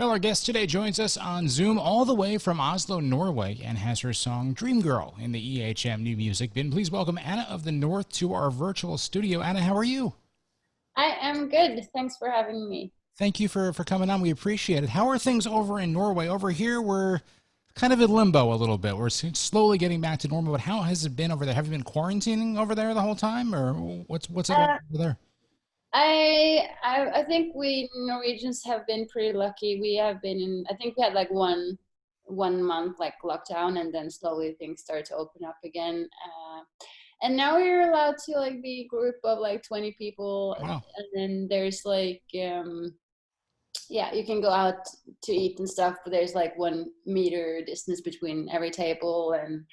Well, our guest today joins us on Zoom all the way from Oslo, Norway, and has her song Dream Girl in the EHM New Music Bin. Please welcome Anna of the North to our virtual studio. Anna, how are you? I am good. Thanks for having me. Thank you for coming on. We appreciate it. How are things over in Norway? Over here, we're kind of in limbo a little bit. We're slowly getting back to normal, but how has it been over there? Have you been quarantining over there the whole time, or what's it like Uh, over there? I think we Norwegians have been pretty lucky. We have been in. I think we had like one month like lockdown, and then slowly things started to open up again. And now we're allowed to like be a group of like 20 people, Wow. and then there's like yeah, you can go out to eat and stuff, but there's like 1 meter distance between every table, and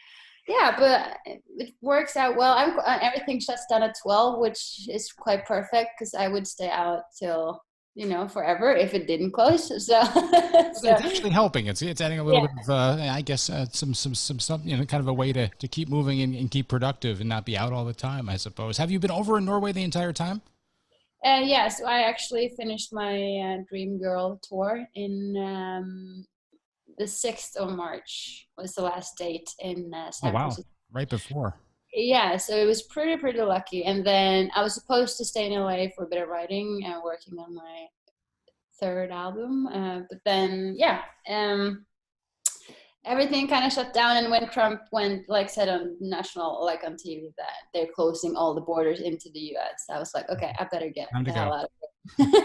yeah, but it works out well. Everything shuts down at 12, which is quite perfect because I would stay out till forever if it didn't close. So so It's actually helping. It's adding a little yeah. bit of, I guess, some kind of a way to keep moving and keep productive and not be out all the time, I suppose. Have you been over in Norway the entire time? Yeah, so I actually finished my Dream Girl tour in the 6th of March was the last date in Oh, San wow. Francisco. Right before. Yeah, so it was pretty lucky. And then I was supposed to stay in LA for a bit of writing and working on my third album. But then, yeah, everything kind of shut down. And when Trump went, like, said on national, like on TV, that they're closing all the borders into the US, I was like, okay, I better get Time to the hell go. out of here.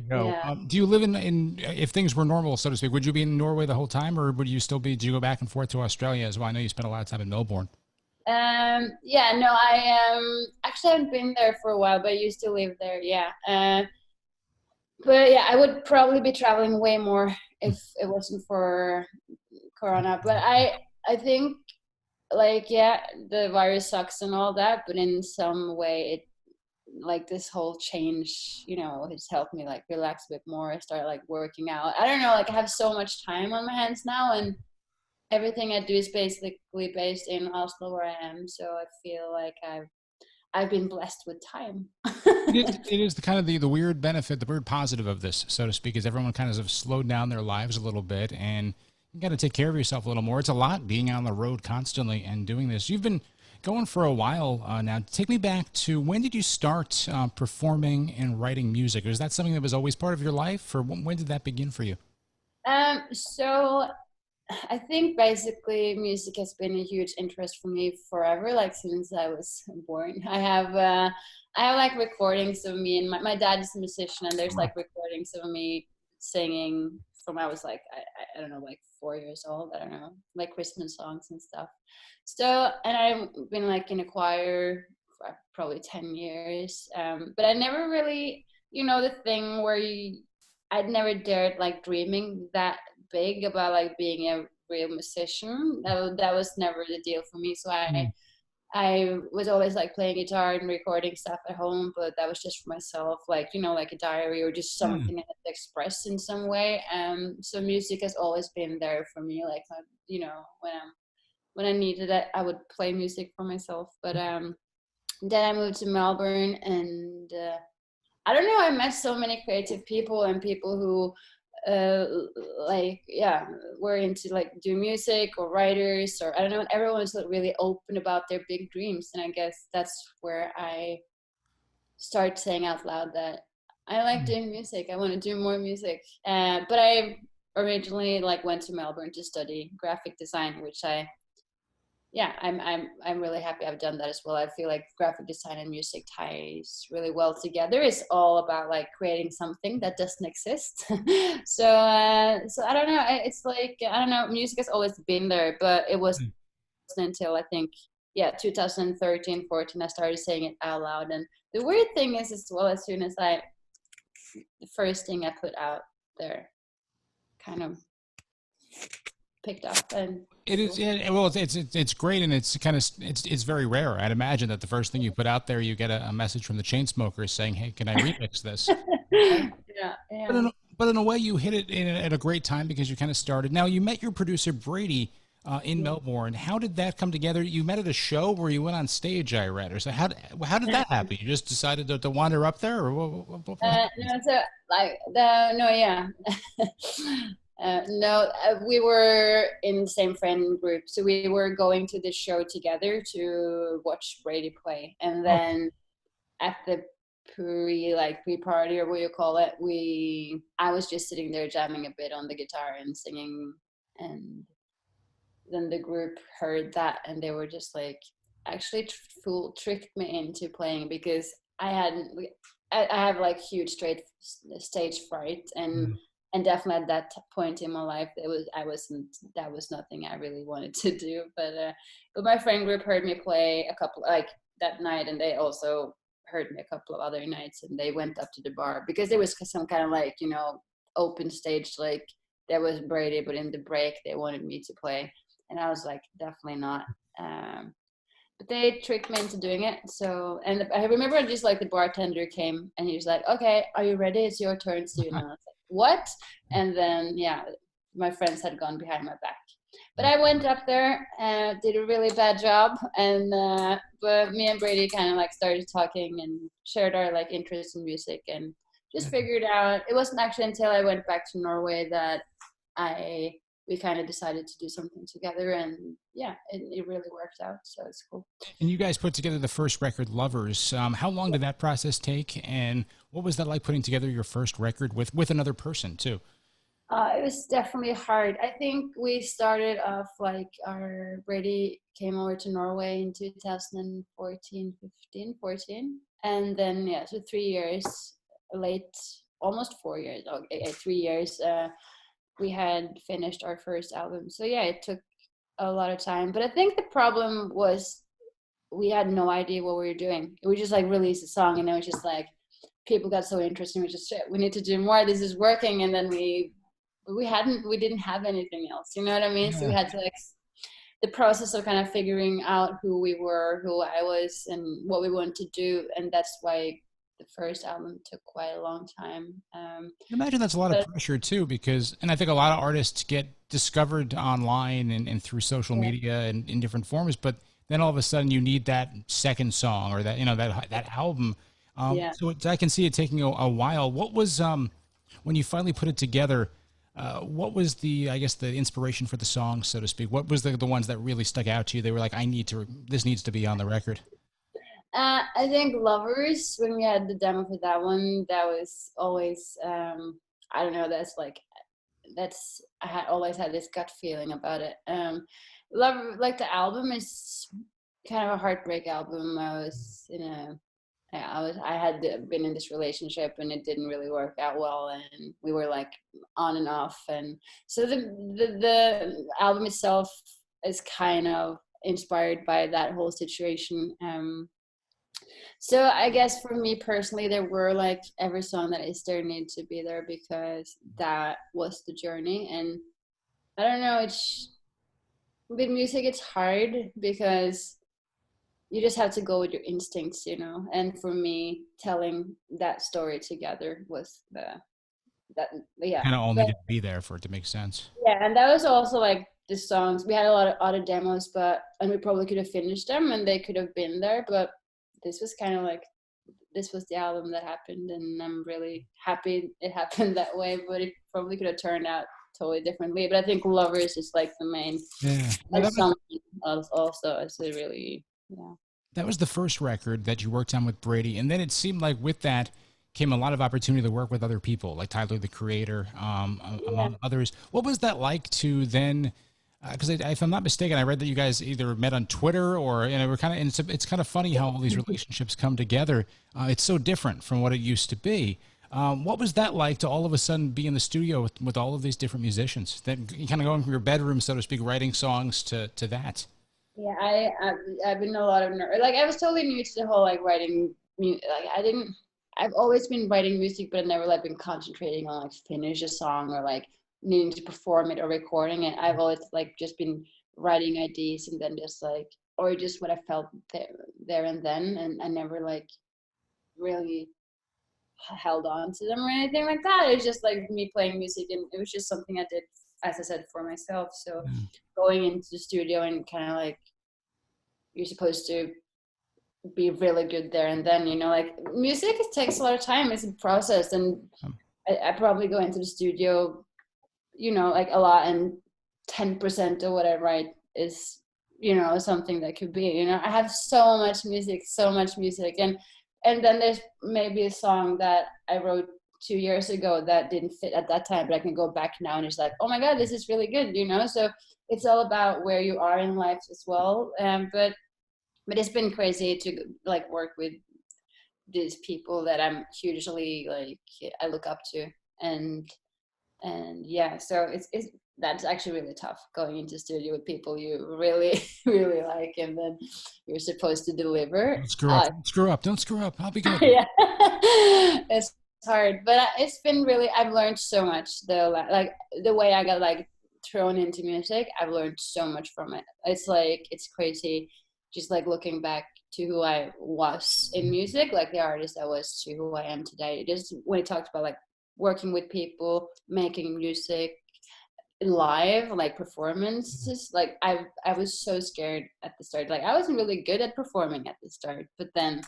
Go. Yeah. Do you live in, if things were normal, so to speak, would you be in Norway the whole time, or would you still be, do you go back and forth to Australia as well? I know you spent a lot of time in Melbourne. Yeah, no, I actually haven't been there for a while, but I used to live there. Yeah. But yeah, I would probably be traveling way more if it wasn't for Corona. But I think like yeah, the virus sucks and all that, but in some way it like this whole change, has helped me like relax a bit more. I start like working out. I don't know, like I have so much time on my hands now, and everything I do is basically based in Oslo where I am. So I feel like I've been blessed with time. It is the kind of the weird benefit, the weird positive of this, so to speak, is everyone kind of have slowed down their lives a little bit, and you got to take care of yourself a little more. It's a lot being on the road constantly and doing this. You've been going for a while now. Take me back to when did you start performing and writing music? Was that something that was always part of your life, or when did that begin for you? So I think basically music has been a huge interest for me forever, like since I was born. I have like recordings of me, and my dad is a musician, and there's Wow. like recordings of me singing from I was like I don't know, like 4 years old. I don't know, like Christmas songs and stuff. So and I've been like in a choir for probably 10 years, but I never really, the thing where I'd never dared like dreaming that big about like being a real musician. That was never the deal for me. So Mm. I was always like playing guitar and recording stuff at home, but that was just for myself, like like a diary or just Mm. something I had to express in some way. So music has always been there for me. Like when I needed it, I would play music for myself. But then I moved to Melbourne, and I don't know. I met so many creative people and people who uh like yeah were into like do music or writers, or I don't know, everyone's like really open about their big dreams, and I guess that's where I start saying out loud that I like doing music. I want to do more music. But I originally like went to Melbourne to study graphic design, which yeah, I'm really happy I've done that as well. I feel like graphic design and music ties really well together. It's all about like creating something that doesn't exist. So I don't know. It's like I don't know. Music has always been there, but it wasn't Mm. until I think yeah 2013, 14 I started saying it out loud. And the weird thing is as well, as soon as the first thing I put out there kind of picked up and It is, people. yeah, well, it's great, and it's kind of it's very rare. I'd imagine that the first thing you put out there, you get a message from the Chainsmokers saying, "Hey, can I remix this?" Yeah, But yeah. in a way, you hit it at a great time because you kind of started. Now, you met your producer Brady in Melbourne. How did that come together? You met at a show where you went on stage, I read, or so. How did that happen? You just decided to wander up there, or what happened? No, so like the no, yeah, no, we were in the same friend group, so we were going to this show together to watch Brady play, and Oh, then at the pre party or what you call it, I was just sitting there jamming a bit on the guitar and singing, and then the group heard that and they were just like actually tricked me into playing because I hadn't I have like huge straight stage fright, and definitely at that point in my life I wasn't that was nothing I really wanted to do, but my friend group heard me play a couple like that night, and they also heard me a couple of other nights, and they went up to the bar because there was some kind of like open stage, like there was Brady, but in the break they wanted me to play, and I was like, definitely not. But they tricked me into doing it. So, and I remember just like the bartender came and he was like, "Okay, are you ready? It's your turn soon." And I was like, "What?" And then yeah, my friends had gone behind my back. But I went up there and did a really bad job, and but me and Brady kind of like started talking and shared our like interest in music, and just figured out it wasn't actually until I went back to Norway that I we kind of decided to do something together, and yeah, it really worked out, so it's cool. and you guys put together the first record, Lovers. How long did that process take, and what was that like putting together your first record with another person too? It was definitely hard. I think we started off like our Brady came over to Norway in 2014, 15, 14. And then, yeah, so 3 years late, almost 4 years, okay, 3 years, we had finished our first album. So, yeah, it took a lot of time. But I think the problem was we had no idea what we were doing. We just like released a song, and it was just like people got so interested. We just, shit, we need to do more. This is working. And then we didn't have anything else, you know what I mean? So we Yeah. had to like the process of kind of figuring out who we were, who I was, and what we wanted to do, and that's why the first album took quite a long time. I imagine that's a lot of But pressure too, because, and I think a lot of artists get discovered online and through social yeah, media and in different forms, but then all of a sudden you need that second song or that, that album. yeah. I can see it taking a while. What was, when you finally put it together, what was I guess, the inspiration for the songs, so to speak? What was the ones that really stuck out to you? They were like, this needs to be on the record. I think Lovers, when we had the demo for that one, that was always I don't know, that's I had always had this gut feeling about it. Love, like the album is kind of a heartbreak album. I was in a yeah, I had been in this relationship and it didn't really work out well, and we were like on and off, and so the album itself is kind of inspired by that whole situation. So I guess for me personally, there were like every song that is there need to be there because that was the journey. And I don't know, it's with music, it's hard because you just have to go with your instincts, you know. And for me, telling that story together was that yeah. Kind of all But needed to be there for it to make sense. yeah, and that was also like the songs. We had a lot of other demos, but and we probably could have finished them and they could have been there, but this was kind of like this was the album that happened, and I'm really happy it happened that way, but it probably could have turned out totally differently. But I think Lovers is like the main, Yeah. Now and that was something else also is a really, yeah. That was the first record that you worked on with Brady, and then it seemed like with that came a lot of opportunity to work with other people, like Tyler the Creator, Yeah, among others. What was that like to then? Because if I'm not mistaken, I read that you guys either met on Twitter or we're kind of. And it's kind of funny how all these relationships come together. It's so different from what it used to be. What was that like to all of a sudden be in the studio with all of these different musicians? Then kind of going from your bedroom, so to speak, writing songs to that. yeah. I've been a lot of like I was totally new to the whole like writing. Like I didn't. I've always been writing music, but I've never like been concentrating on like finish a song or like needing to perform it or recording it. I've always like just been writing ideas and then just like or just what I felt there and then, and I never like really held on to them or anything like that. It was just like me playing music, and it was just something I did as I said, for myself. So Yeah. going into the studio and kind of like you're supposed to be really good there, and then like music, it takes a lot of time. It's a process, and Um, I probably go into the studio like a lot, and 10% of what I write is something that could be I have so much music, and then there's maybe a song that I wrote 2 years ago that didn't fit at that time, but I can go back now and it's like, oh my god, this is really good. So it's all about where you are in life as well. But it's been crazy to like work with these people that I'm hugely like I look up to, and yeah, so it's that's actually really tough, going into studio with people you really really like, and then you're supposed to deliver. don't screw up. Don't screw up. Don't screw up. I'll be good. Yeah, it's hard, but it's been really, I've learned so much though, like the way I got like thrown into music, I've learned so much from it. It's like, it's crazy just like looking back to who I was in music, like the artist I was, to who I am today. Just when it talks about like working with people, making music live, like performances, like I was so scared at the start. Like I wasn't really good at performing at the start, but then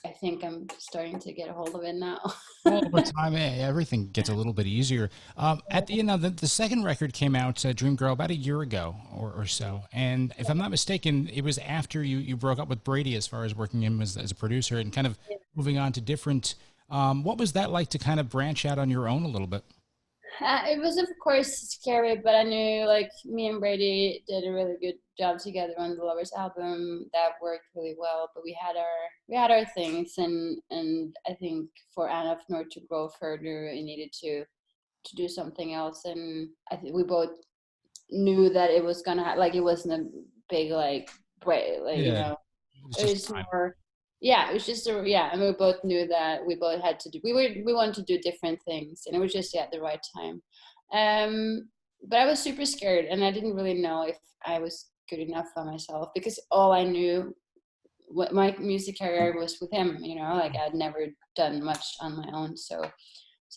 I think I'm starting to get a hold of it now. Well, over time, everything gets a little bit easier. At the end of the second record came out, Dream Girl, about a year ago or so. And if I'm not mistaken, it was after you broke up with Brady, as far as working him as a producer and kind of moving on to different. What was that like to kind of branch out on your own a little bit? It was, of course, scary, but I knew like me and Brady did a really good job together on the Lovers album. That worked really well. But we had our things, and I think for Anna of North to grow further, it needed to do something else. And I think we both knew that it was gonna like it wasn't a big like break, like Yeah, it was it just was time. more, yeah, it was just yeah, and we both knew that we both had to do, we wanted to do different things, and it was just at the right time. But I was super scared, and I didn't really know if I was good enough for myself, because all I knew what my music career was with him, like I'd never done much on my own. So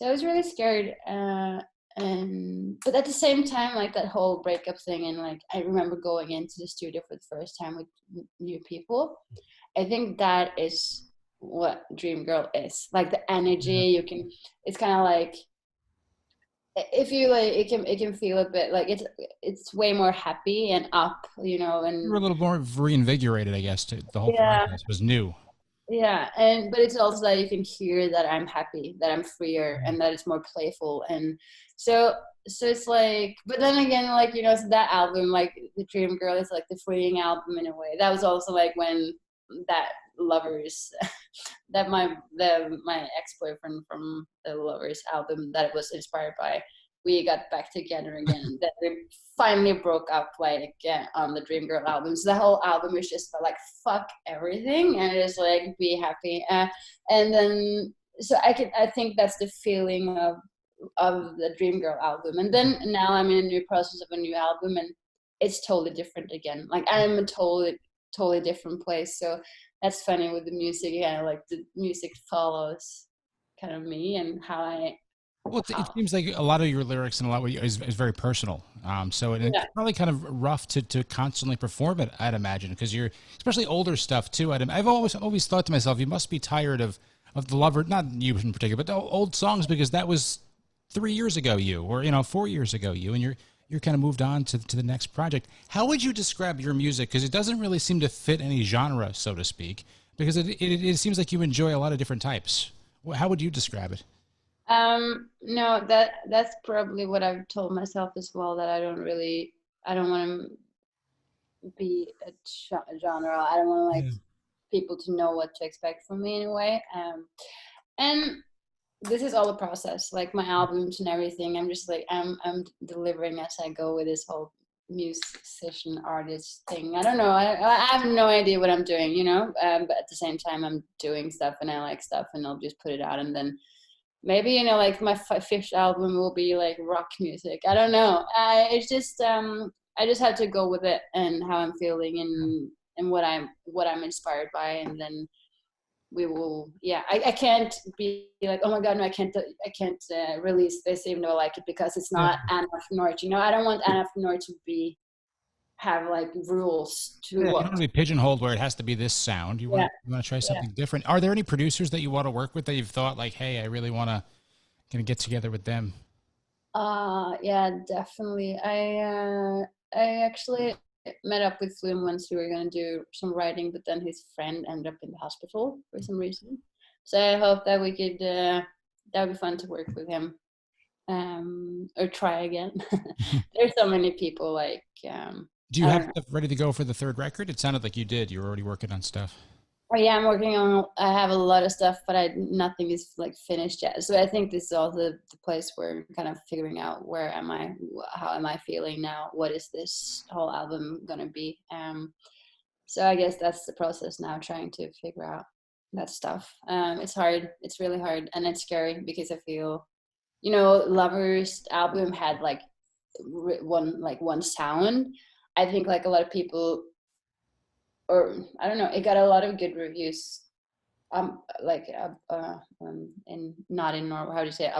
I was really scared. And but at the same time, like that whole breakup thing, and like I remember going into the studio for the first time with new people. I think that is what Dream Girl is. Like the Yeah. energy you can, it's kind of like, if you like, it can feel a bit like it's way more happy and up, You were a and little more reinvigorated, I guess. The whole yeah, process was new. yeah, and but it's also that you can hear that I'm happy, that I'm freer, and that it's more playful, and so it's like, but then again, like so that album, like the Dream Girl, is like the freeing album in a way. That was also like when that Lovers, that my ex boyfriend from the Lovers album that it was inspired by, we got back together again. That we finally broke up, like on the Dream Girl album. So the whole album is just about like fuck everything and just like be happy. And then so I think that's the feeling of the Dream Girl album. And then now I'm in a new process of a new album, and it's totally different again. Like I'm a totally different place. So that's funny with the music. Yeah, like the music follows kind of me and how I Well, it how seems like a lot of your lyrics and a lot is very personal. So and it's yeah. probably kind of rough to constantly perform it, I'd imagine, because you're especially older stuff too. I've always thought to myself, you must be tired of the lover, not you in particular, but the old songs, because that was 3 years ago, or 4 years ago, and you're kind of moved on to the next project. How would you describe your music? Because it doesn't really seem to fit any genre, so to speak, because it seems like you enjoy a lot of different types. How would you describe it? No, that's probably what I've told myself as well, that I don't want to be a genre. I don't want like Yeah. people to know what to expect from me in a way. And this is all a process, like my albums and everything. I'm just like I'm delivering as I go with this whole musician artist thing. I don't know. I have no idea what I'm doing, but at the same time, I'm doing stuff and I like stuff, and I'll just put it out, and then maybe like my fifth album will be like rock music. I don't know. It's just I just have to go with it and how I'm feeling, and what I'm inspired by, and then we will. Yeah, I can't be like, oh my god, no, I can't release this even though I like it because it's Yeah. not Anna from Norwich. You know, I don't want Anna from Norwich to be have like rules to Yeah, you don't want what. to be pigeonholed where it has to be this sound. Yeah, You want to try yeah. something different. Are there any producers that you want to work with that you've thought like, hey, I really want to kind of get together with them? Yeah, definitely. I actually met up with Flume once. We were gonna do some writing, but then his friend ended up in the hospital for some reason. So I hope that we could. That would be fun to work with him, or try again. There's so many people like Do you I have don't know. stuff ready to go for the third record? It sounded like you did. You were already working on stuff. Oh yeah, I'm working on. I have a lot of stuff, but nothing is like finished yet. So I think this is also the place where I'm kind of figuring out where am I, how am I feeling now, what is this whole album gonna be. So I guess that's the process now, trying to figure out that stuff. It's hard. It's really hard, and it's scary because I feel, Lovers album had like one sound. I think like a lot of people, or I don't know, it got a lot of good reviews. Like in not in Norway. How do you say it?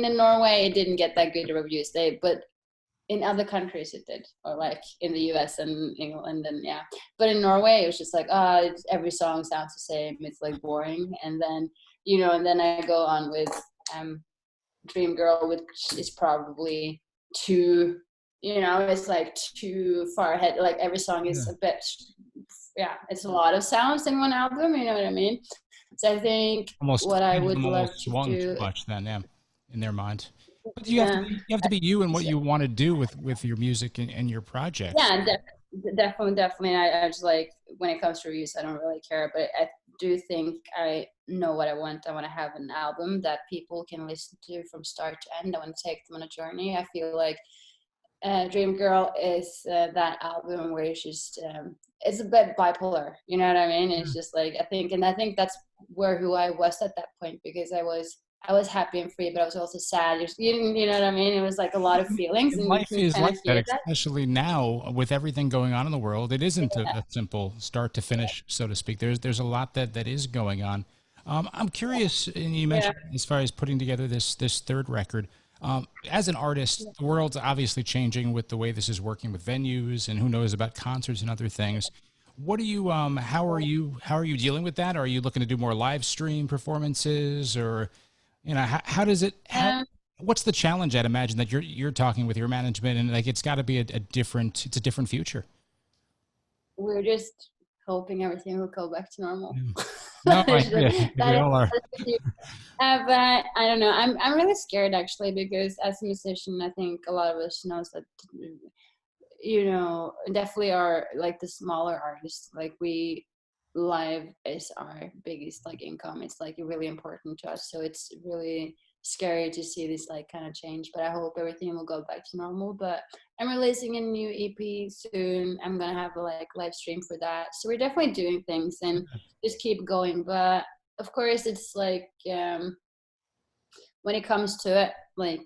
In Norway, it didn't get that good reviews. But in other countries it did, or like in the US and England, and yeah. But in Norway, it was just like, every song sounds the same. It's like boring. And then and then I go on with Dream Girl, which is probably too, it's like too far ahead. Like every song Yeah. is a bit, yeah, it's a lot of sounds in one album. You know what I mean? So I think Almost what I pendulum would love almost to swung too do, much then, yeah, in their mind. But yeah, you have to be you and what you want to do with your music and your projects. yeah, definitely. I just like when it comes to reviews, I don't really care, but I do think I know what I want. I want to have an album that people can listen to from start to end. I want to take them on a journey. I feel like Dream Girl is that album where it's just it's a bit bipolar. You know what I mean? It's just like I think that's where who I was at that point, because I was happy and free, but I was also sad. You know what I mean? It was like a lot of feelings, And and you life can is kind of like that, hear that. especially now with everything going on in the world. It isn't a simple start to finish, so to speak. There's a lot that is going on. I'm curious, and you Yeah, mentioned as far as putting together this third record. As an artist, the world's obviously changing with the way this is working with venues, and who knows about concerts and other things. What do you how are you dealing with that? Are you looking to do more live stream performances, or how does it how um, what's the challenge? I'd imagine that you're talking with your management, and like it's got to be a different it's a different future. we're just hoping everything will go back to normal. Yeah. No, that is, yeah, I think we that all are. is but I don't know. I'm really scared actually, because as a musician, I think a lot of us knows that definitely are like the smaller artists. Like we live is our biggest like income. It's like really important to us. So it's really scary to see this like kind of change. But I hope everything will go back to normal. But I'm releasing a new EP soon. I'm gonna have a like live stream for that. So we're definitely doing things and just keep going. But of course, it's like when it comes to it, like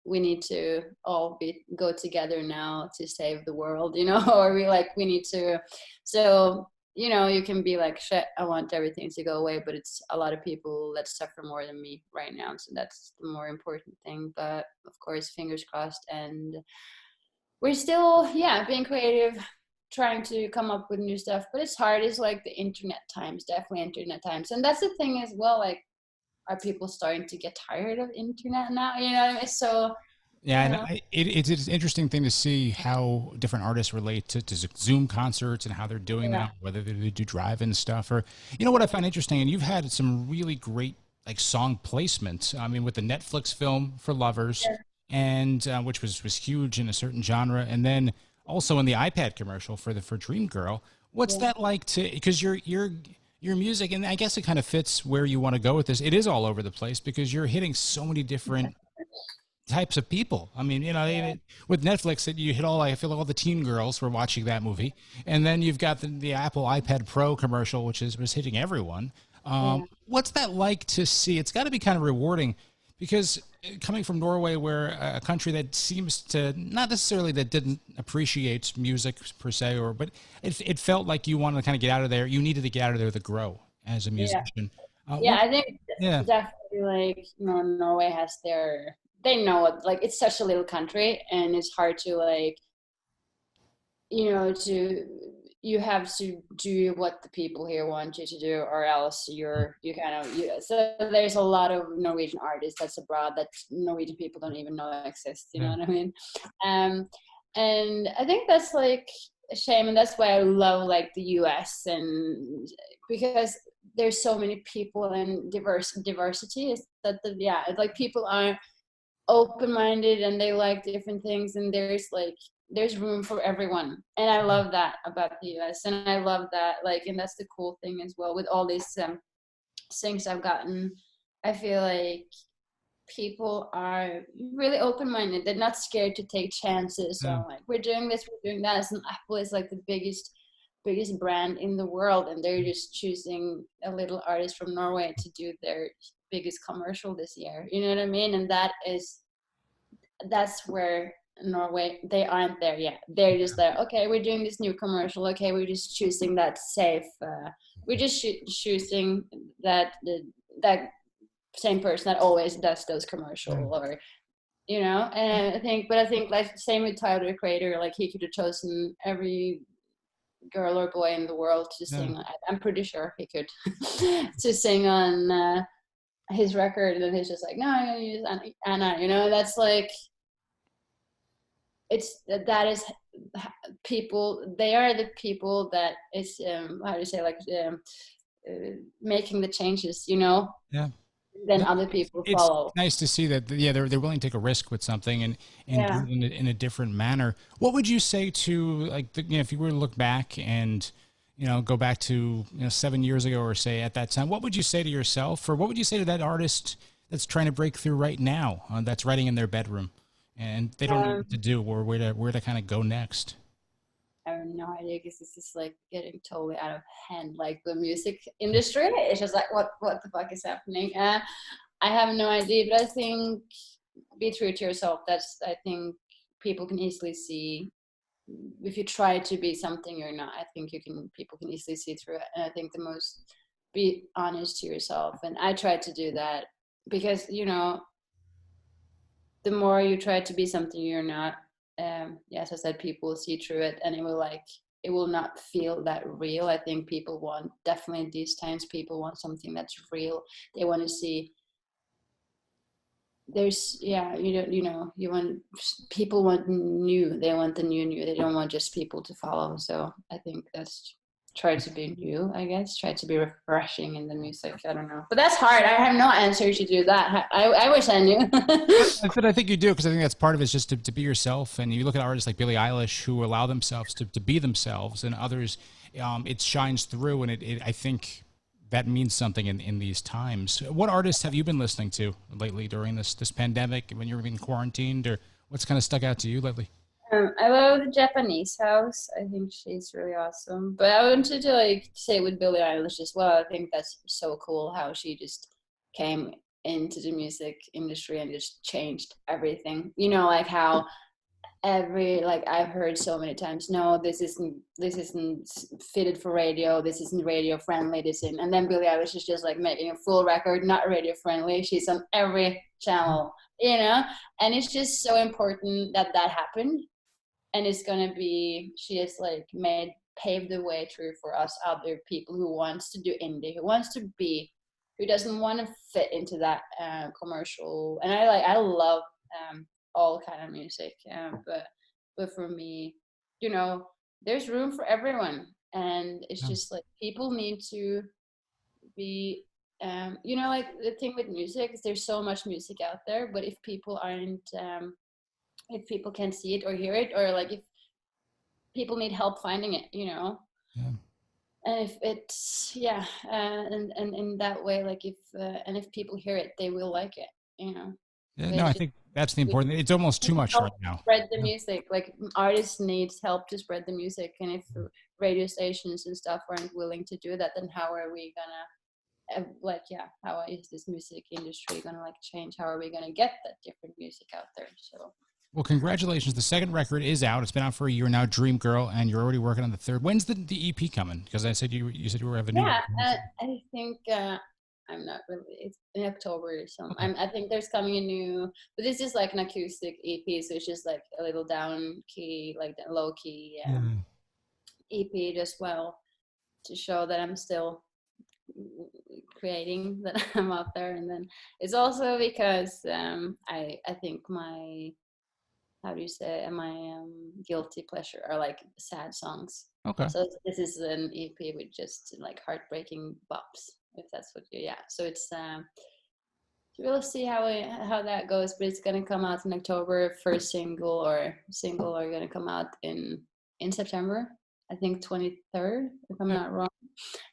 we need to all go together now to save the world, or we need to. So you can be like, shit, I want everything to go away, but it's a lot of people that suffer more than me right now. So that's the more important thing. But of course, fingers crossed, and we're still, yeah, being creative, trying to come up with new stuff. But it's hard. It's like the internet times, definitely internet times, and that's the thing as well. Like, are people starting to get tired of internet now? You know what I mean? So, Yeah, you and know, it's an interesting thing to see how different artists relate to Zoom concerts and how they're doing yeah, that, whether they do drive-in stuff or, what I find interesting, and you've had some really great like song placements. I mean, with the Netflix film for Lovers, yeah, and which was huge in a certain genre, and then also in the iPad commercial for Dream Girl. What's yeah, that like to because your music, and I guess it kind of fits where you want to go with this. It is all over the place because you're hitting so many different types of people. I mean, with Netflix, you hit all. I feel like all the teen girls were watching that movie, and then you've got the Apple iPad Pro commercial, which was hitting everyone. yeah. What's that like to see? It's got to be kind of rewarding Because coming from Norway, where a country that seems to not necessarily that didn't appreciate music per se, or but it felt like you wanted to kind of get out of there. You needed to get out of there to grow as a Yeah. musician. Yeah, What? I think Yeah, definitely like, Norway has their, they know it, like it's such a little country and it's hard to like, to, you have to do what the people here want you to do, or else you kind of, so there's a lot of Norwegian artists that's abroad that Norwegian people don't even know exist, you know yeah, what I mean? um and I think that's like a shame, and that's why I love like the US, and because there's so many people and diversity is that yeah, it's like people are open-minded and they like different things, and there's room for everyone, and I love that about the US, and I love that, like, and that's the cool thing as well with all these things I've gotten. I feel like people are really open-minded, they're not scared to take chances, yeah, so like we're doing this, we're doing that, and Apple is like the biggest brand in the world, and they're just choosing a little artist from Norway to do their biggest commercial this year, you know what I mean? And that's where Norway, they aren't there yet. They're just there. Okay, we're doing this new commercial. Okay, we're just choosing that safe. We're just choosing that same person that always does those yeah, commercial, or And I think like same with Tyler the Creator. Like he could have chosen every girl or boy in the world to yeah. sing. I'm pretty sure he could to sing on his record, and then he's just like, no, I'm gonna use Anna. That's like that is people. They are the people that is how do you say, like, making the changes. Yeah. Then No, other people it's follow. nice to see that. Yeah, they're willing to take a risk with something and do Yeah. it in a different manner. What would you say to like if you were to look back and go back to 7 years ago or say at that time, what would you say to yourself, or what would you say to that artist that's trying to break through right now, that's writing in their bedroom and they don't know Um, what to do or where to kind of go next? I have no idea because this is like getting totally out of hand. Like the music industry, it's just like what the fuck is happening? I have no idea, but I think be true to yourself. I think people can easily see if you try to be something you're not. I think people can easily see through it, and I think the most, be honest to yourself, and I try to do that because the more you try to be something you're not, as I said, people will see through it, and it will not feel that real. I think people want, definitely these times, people want something that's real. They want to see, there's, yeah, you want, people want new, they want the new, they don't want just people to follow. So I think that's, try to be new, I guess, try to be refreshing in the music. I don't know, but that's hard. I have no answer to do that. I wish I knew. But I think you do, because I think that's part of it, is just to be yourself. And you look at artists like Billie Eilish who allow themselves to be themselves, and others, it shines through. And I think that means something in these times. What artists have you been listening to lately during this pandemic when you're being quarantined, or what's kind of stuck out to you lately? I love the Japanese house. I think she's really awesome. But I wanted to like say with Billie Eilish as well. I think that's so cool how she just came into the music industry and just changed everything. Like how every, like, I've heard so many times, no, this isn't fitted for radio, this isn't radio friendly, this isn't, and then Billie Eilish is just like making a full record, not radio friendly, she's on every channel, and it's just so important that that happened, and it's gonna be, she has like paved the way through for us other people who wants to do indie, who doesn't want to fit into that commercial. And I love all kind of music, but for me, you know there's room for everyone, and it's Yeah, just like people need to be, like the thing with music is there's so much music out there, but if people aren't, if people can't see it or hear it, or like if people need help finding it, yeah, and if it's, yeah, and in that way, like if and if people hear it, they will like it, yeah. but No, it's I just, think that's the we important. It's almost too need much help right now. spread the Yeah, music, like artists needs help to spread the music, and if radio stations and stuff aren't willing to do that, then how are we gonna like, yeah, how is this music industry gonna like change? How are we gonna get that different music out there? So Well, congratulations. The second record is out. It's been out for a year now, Dream Girl, and you're already working on the third. When's the EP coming? Because I said you said you were having a new yeah, record. I think I'm not really. It's in October or something. Okay. I think there's coming a new, but this is like an acoustic EP, so it's just like a little down key, like the low key EP as well, to show that I'm still creating, that I'm out there. And then it's also because I think my, how do you say, my guilty pleasure are like sad songs. Okay. So this is an EP with just like heartbreaking bops, if that's what you, yeah. So it's we'll see how that goes, but it's gonna come out in October. First single are gonna come out in September. I think 23rd, if I'm not wrong.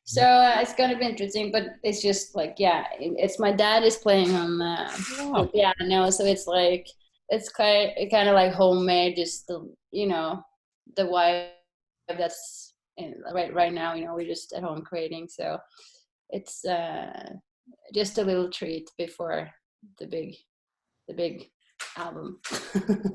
So it's gonna be interesting, but it's just like, yeah, it's my dad is playing on the piano, so it's like it's kind of like homemade, just the, you know, the vibe that's right now. You know, we're just at home creating, so it's just a little treat before the big album.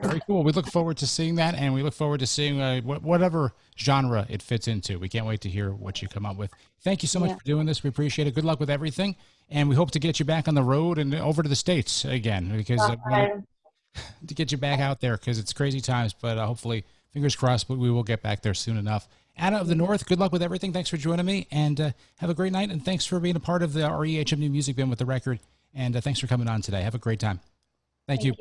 Very cool. We look forward to seeing that, and we look forward to seeing whatever genre it fits into. We can't wait to hear what you come up with. Thank you so much for doing this. We appreciate it. Good luck with everything, and we hope to get you back on the road and over to the States again, because to get you back out there, because it's crazy times. But hopefully, fingers crossed, but we will get back there soon enough. Anna of the North, good luck with everything. Thanks for joining me, and have a great night. And thanks for being a part of the EHM New Music Band with the record. And thanks for coming on today. Have a great time. Thank you.